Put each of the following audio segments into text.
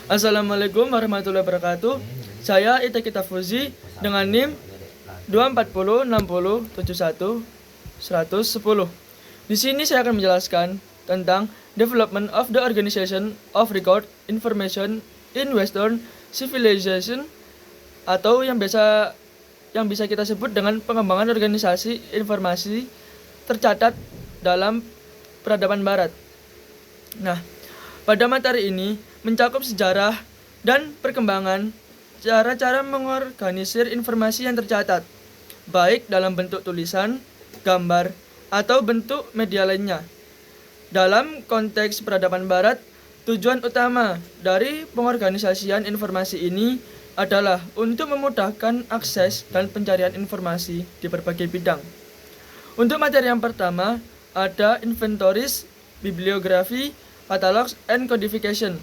Assalamualaikum warahmatullahi wabarakatuh. Saya Ita Kitafuzi dengan NIM 2406071 Di sini saya akan menjelaskan tentang Development of the Organization of Record Information in Western Civilization, atau yang bisa kita sebut dengan pengembangan organisasi informasi tercatat dalam peradaban barat. Nah, pada materi ini mencakup sejarah dan perkembangan cara-cara mengorganisir informasi yang tercatat, baik dalam bentuk tulisan, gambar, atau bentuk media lainnya. Dalam konteks peradaban barat, tujuan utama dari pengorganisasian informasi ini adalah untuk memudahkan akses dan pencarian informasi di berbagai bidang. Untuk materi yang pertama, ada inventories, bibliografi, catalogs, and codification,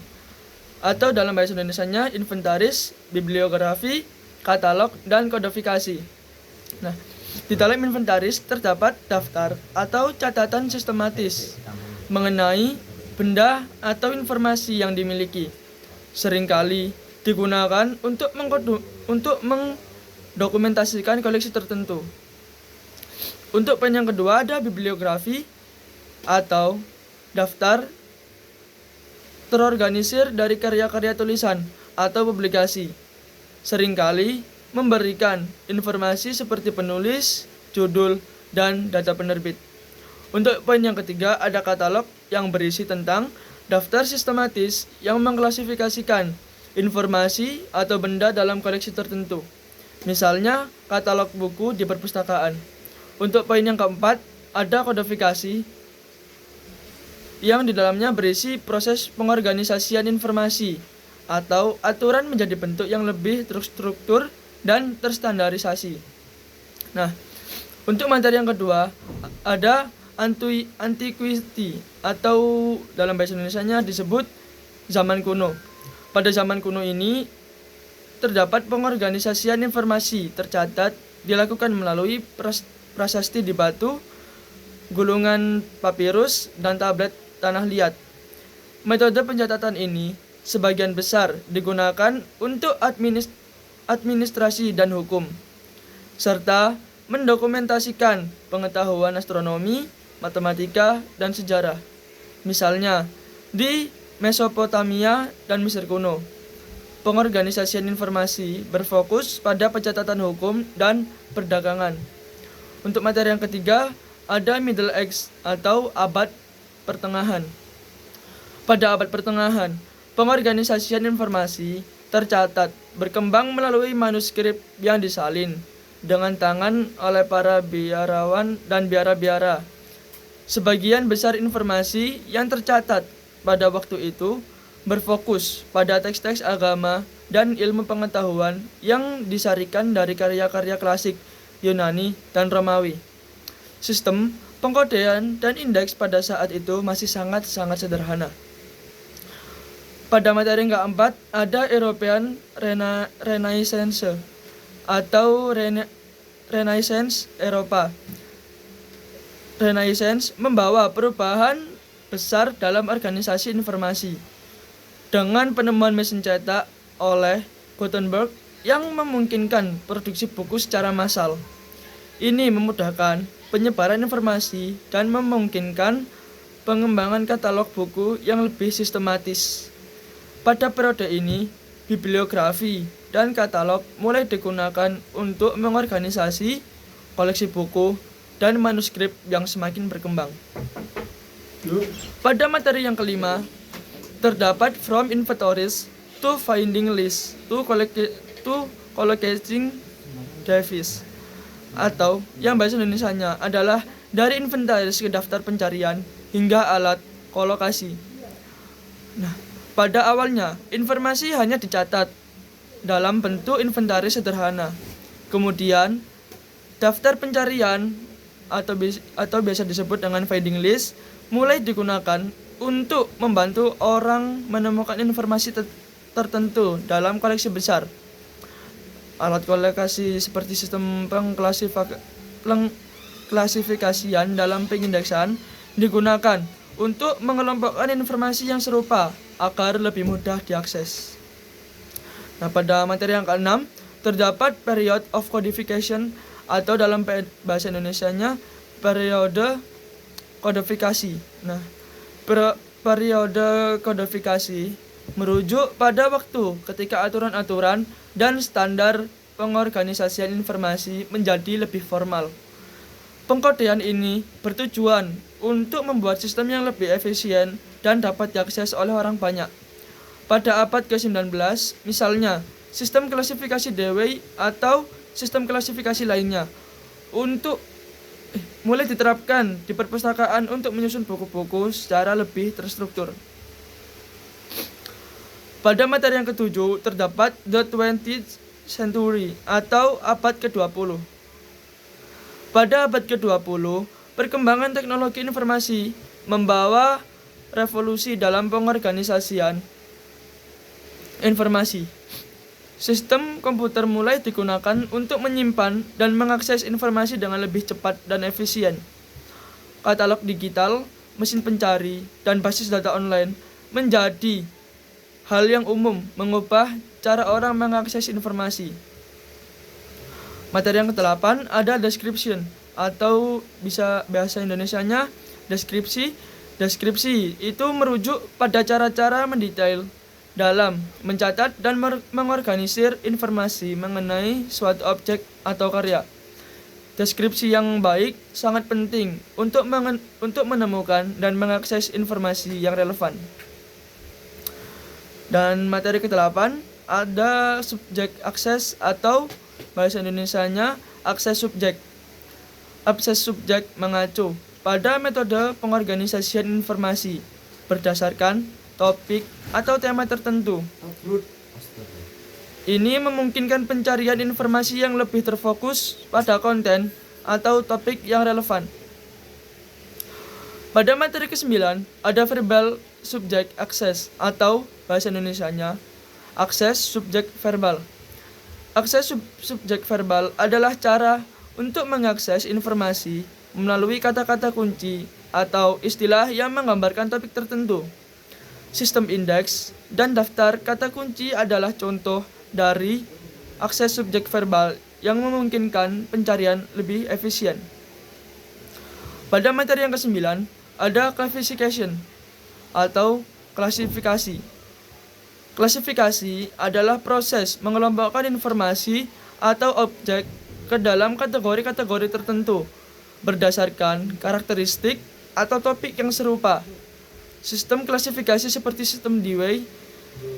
atau dalam bahasa Indonesianya inventaris, bibliografi, katalog, dan kodifikasi. Nah, di dalam inventaris terdapat daftar atau catatan sistematis mengenai benda atau informasi yang dimiliki. Seringkali digunakan untuk mendokumentasikan koleksi tertentu. Untuk poin yang kedua ada bibliografi atau daftar terorganisir dari karya-karya tulisan atau publikasi. Seringkali memberikan informasi seperti penulis, judul, dan data penerbit. Untuk poin yang ketiga ada katalog yang berisi tentang daftar sistematis yang mengklasifikasikan informasi atau benda dalam koleksi tertentu. Misalnya katalog buku di perpustakaan. Untuk poin yang keempat ada kodifikasi yang di dalamnya berisi proses pengorganisasian informasi atau aturan menjadi bentuk yang lebih terstruktur dan terstandarisasi. Nah, untuk materi yang kedua ada antiquity atau dalam bahasa Indonesianya disebut zaman kuno. Pada zaman kuno ini terdapat pengorganisasian informasi tercatat dilakukan melalui prasasti di batu, gulungan papirus, dan tablet tanah liat. Metode pencatatan ini sebagian besar digunakan untuk administrasi dan hukum, serta mendokumentasikan pengetahuan astronomi, matematika, dan sejarah. Misalnya, di Mesopotamia dan Mesir kuno, pengorganisasian informasi berfokus pada pencatatan hukum dan perdagangan. Untuk materi yang ketiga, ada Middle Ages atau abad pertengahan. Pada abad pertengahan, pengorganisasian informasi tercatat berkembang melalui manuskrip yang disalin dengan tangan oleh para biarawan dan biara-biara. Sebagian besar informasi yang tercatat pada waktu itu berfokus pada teks-teks agama dan ilmu pengetahuan yang disarikan dari karya-karya klasik Yunani dan Romawi. Sistem pengkodean dan indeks pada saat itu masih sangat sederhana. Pada materi yang keempat ada European Renaissance atau Renaissance Eropa. Renaissance membawa perubahan besar dalam organisasi informasi dengan penemuan mesin cetak oleh Gutenberg yang memungkinkan produksi buku secara massal. Ini memudahkan penyebaran informasi dan memungkinkan pengembangan katalog buku yang lebih sistematis. Pada periode ini, bibliografi dan katalog mulai digunakan untuk mengorganisasi koleksi buku dan manuskrip yang semakin berkembang. Pada materi yang kelima, terdapat from inventories to finding list to collecting device, atau yang bahasa Indonesianya adalah dari inventaris ke daftar pencarian hingga alat kolokasi. Nah, pada awalnya informasi hanya dicatat dalam bentuk inventaris sederhana. Kemudian daftar pencarian atau biasa disebut dengan finding list mulai digunakan untuk membantu orang menemukan informasi tertentu dalam koleksi besar. Alat kolekasi seperti sistem pengklasifikasian dalam pengindeksan digunakan untuk mengelompokkan informasi yang serupa agar lebih mudah diakses. Nah, pada materi yang keenam, terdapat period of codification atau dalam bahasa Indonesianya periode kodifikasi. Nah, periode kodifikasi merujuk pada waktu ketika aturan-aturan dan standar pengorganisasian informasi menjadi lebih formal. Pengkodean ini bertujuan untuk membuat sistem yang lebih efisien dan dapat diakses oleh orang banyak. Pada abad ke-19, misalnya, sistem klasifikasi Dewey atau sistem klasifikasi lainnya mulai diterapkan di perpustakaan untuk menyusun buku-buku secara lebih terstruktur. Pada materi yang ketujuh terdapat the 20th century atau abad ke-20. Pada abad ke-20, perkembangan teknologi informasi membawa revolusi dalam pengorganisasian informasi. Sistem komputer mulai digunakan untuk menyimpan dan mengakses informasi dengan lebih cepat dan efisien. Katalog digital, mesin pencari, dan basis data online menjadi hal yang umum mengubah cara orang mengakses informasi. Materi yang ke-8 ada description atau bisa bahasa Indonesianya deskripsi. Deskripsi itu merujuk pada cara-cara mendetail dalam mencatat dan mengorganisir informasi mengenai suatu objek atau karya. Deskripsi yang baik sangat penting untuk menemukan dan mengakses informasi yang relevan. Dan materi ke-8 ada subjek akses atau bahasa Indonesianya akses subjek. Akses subjek mengacu pada metode pengorganisasian informasi berdasarkan topik atau tema tertentu. Ini memungkinkan pencarian informasi yang lebih terfokus pada konten atau topik yang relevan. Pada materi ke-9 ada verbal subject access atau bahasa Indonesianya akses subjek verbal. Akses subjek verbal adalah cara untuk mengakses informasi melalui kata-kata kunci atau istilah yang menggambarkan topik tertentu. Sistem indeks dan daftar kata kunci adalah contoh dari akses subjek verbal yang memungkinkan pencarian lebih efisien. Pada materi yang ke-9 ada classification atau klasifikasi. Klasifikasi adalah proses mengelompokkan informasi atau objek ke dalam kategori-kategori tertentu berdasarkan karakteristik atau topik yang serupa. Sistem klasifikasi seperti sistem Dewey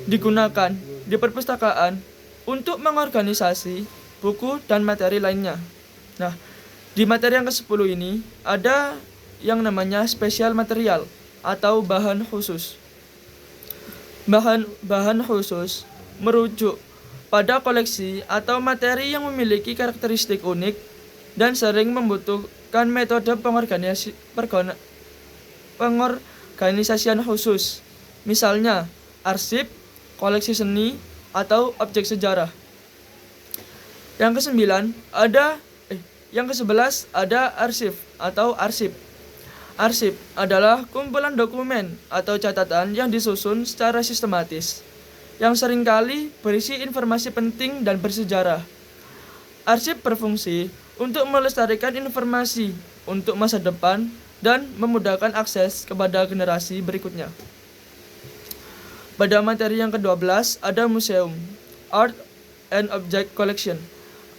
digunakan di perpustakaan untuk mengorganisasi buku dan materi lainnya. Nah, di materi yang ke-10 ini ada yang namanya spesial material atau bahan khusus. Bahan khusus merujuk pada koleksi atau materi yang memiliki karakteristik unik dan sering membutuhkan metode pengorganisasian khusus. Misalnya, arsip, koleksi seni, atau objek sejarah. Yang ke-11 ada arsip atau arsip. Arsip adalah kumpulan dokumen atau catatan yang disusun secara sistematis, yang seringkali berisi informasi penting dan bersejarah. Arsip berfungsi untuk melestarikan informasi untuk masa depan dan memudahkan akses kepada generasi berikutnya. Pada materi yang ke-12 ada museum, art and object collection,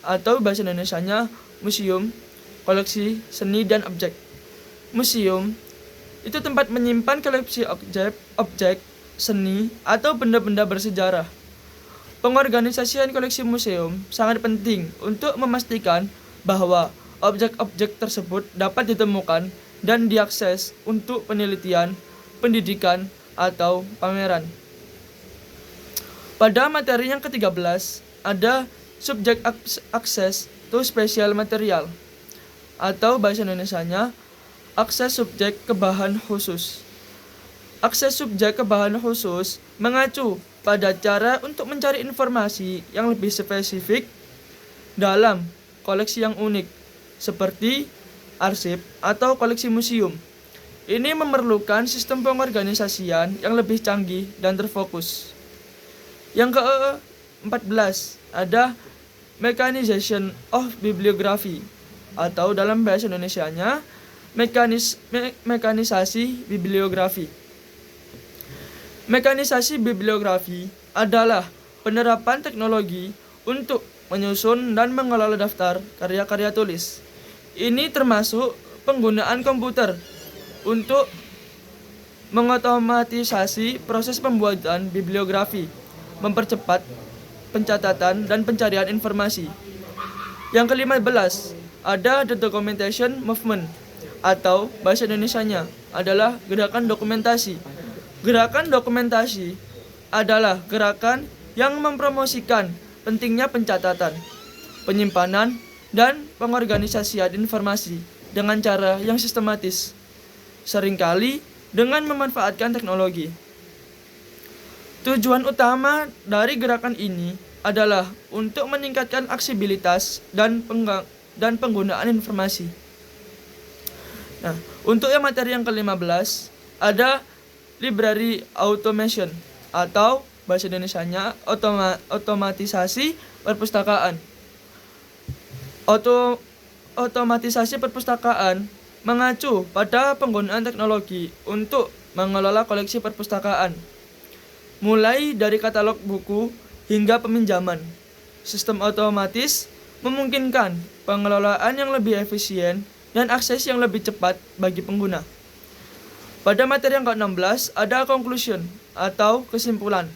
atau bahasa Indonesianya museum, koleksi seni dan objek. Museum itu tempat menyimpan koleksi objek seni atau benda-benda bersejarah. Pengorganisasian koleksi museum sangat penting untuk memastikan bahwa objek-objek tersebut dapat ditemukan dan diakses untuk penelitian, pendidikan, atau pameran. Pada materi yang ke-13 ada subject access to special material atau bahasa Indonesianya akses subjek ke bahan khusus. Akses subjek ke bahan khusus mengacu pada cara untuk mencari informasi yang lebih spesifik dalam koleksi yang unik, seperti arsip atau koleksi museum. Ini memerlukan sistem pengorganisasian yang lebih canggih dan terfokus. Yang ke-14 ada mechanization of bibliography, atau dalam bahasa Indonesianya mekanisasi bibliografi. Mekanisasi bibliografi adalah penerapan teknologi untuk menyusun dan mengelola daftar karya-karya tulis. Ini termasuk penggunaan komputer untuk mengotomatisasi proses pembuatan bibliografi, mempercepat pencatatan dan pencarian informasi. Yang ke-15 ada the documentation movement, atau bahasa Indonesianya adalah gerakan dokumentasi. Gerakan dokumentasi adalah gerakan yang mempromosikan pentingnya pencatatan, penyimpanan, dan pengorganisasian informasi dengan cara yang sistematis, seringkali dengan memanfaatkan teknologi. Tujuan utama dari gerakan ini adalah untuk meningkatkan aksesibilitas dan penggunaan informasi. Nah, untuk yang materi yang ke-15 ada library automation, atau bahasa Indonesianya otomatisasi perpustakaan. Otomatisasi perpustakaan mengacu pada penggunaan teknologi untuk mengelola koleksi perpustakaan, mulai dari katalog buku hingga peminjaman. Sistem otomatis memungkinkan pengelolaan yang lebih efisien dan akses yang lebih cepat bagi pengguna. Pada materi yang ke-16 ada conclusion, atau kesimpulan.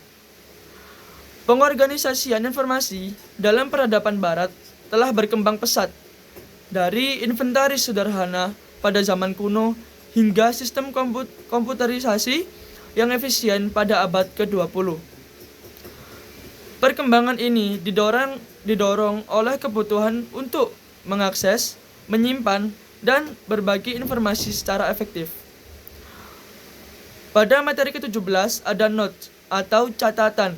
Pengorganisasian informasi dalam peradaban barat telah berkembang pesat, dari inventaris sederhana pada zaman kuno hingga sistem komputerisasi yang efisien pada abad ke-20. Perkembangan ini didorong oleh kebutuhan untuk mengakses, menyimpan, dan berbagi informasi secara efektif. Pada materi ke-17 ada notes, atau catatan.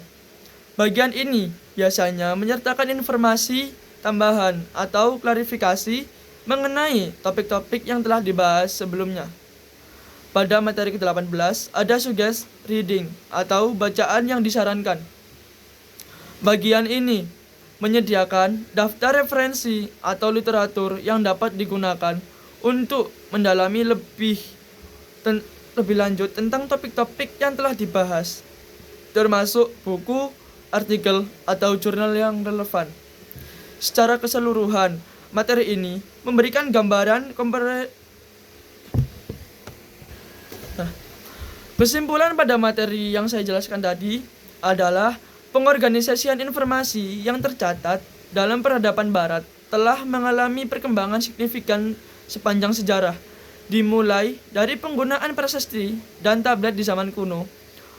Bagian ini biasanya menyertakan informasi tambahan atau klarifikasi mengenai topik-topik yang telah dibahas sebelumnya. Pada materi ke-18 ada suggest reading, atau bacaan yang disarankan. Bagian ini menyediakan daftar referensi atau literatur yang dapat digunakan untuk mendalami lebih lanjut tentang topik-topik yang telah dibahas, termasuk buku, artikel, atau jurnal yang relevan. Secara keseluruhan, materi ini memberikan gambaran kesimpulan pada materi yang saya jelaskan tadi adalah pengorganisasian informasi yang tercatat dalam peradaban barat telah mengalami perkembangan signifikan sepanjang sejarah, dimulai dari penggunaan prasasti dan tablet di zaman kuno.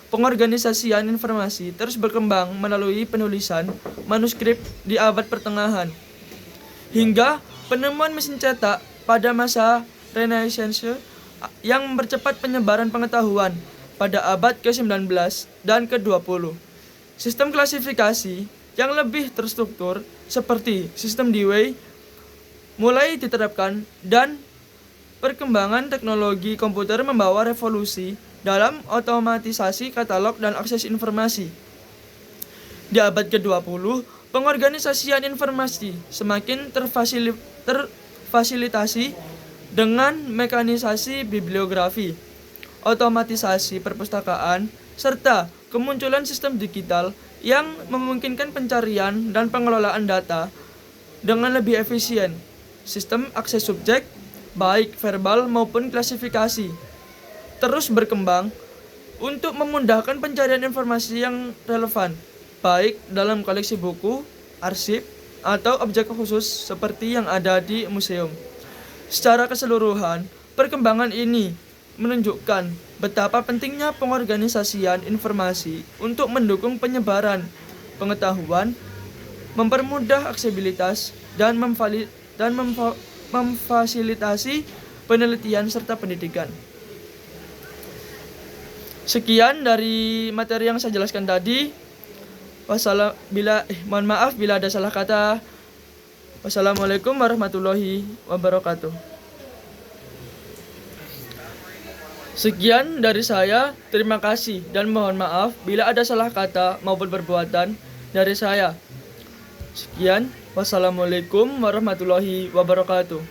Pengorganisasian informasi terus berkembang melalui penulisan manuskrip di abad pertengahan, hingga penemuan mesin cetak pada masa Renaissance yang mempercepat penyebaran pengetahuan pada abad ke-19 dan ke-20. Sistem klasifikasi yang lebih terstruktur seperti sistem Dewey mulai diterapkan, dan perkembangan teknologi komputer membawa revolusi dalam otomatisasi katalog dan akses informasi. Di abad ke-20, pengorganisasian informasi semakin terfasilitasi dengan mekanisasi bibliografi, otomatisasi perpustakaan, serta kemunculan sistem digital yang memungkinkan pencarian dan pengelolaan data dengan lebih efisien. Sistem akses subjek, baik verbal maupun klasifikasi, terus berkembang untuk memudahkan pencarian informasi yang relevan, baik dalam koleksi buku, arsip, atau objek khusus seperti yang ada di museum. Secara keseluruhan, perkembangan ini menunjukkan betapa pentingnya pengorganisasian informasi untuk mendukung penyebaran pengetahuan, mempermudah aksesibilitas, dan memfasilitasi penelitian serta pendidikan. Sekian dari materi yang saya jelaskan tadi. Mohon maaf bila ada salah kata. Wassalamualaikum warahmatullahi wabarakatuh. Sekian dari saya, terima kasih dan mohon maaf bila ada salah kata maupun perbuatan dari saya. Sekian, wassalamualaikum warahmatullahi wabarakatuh.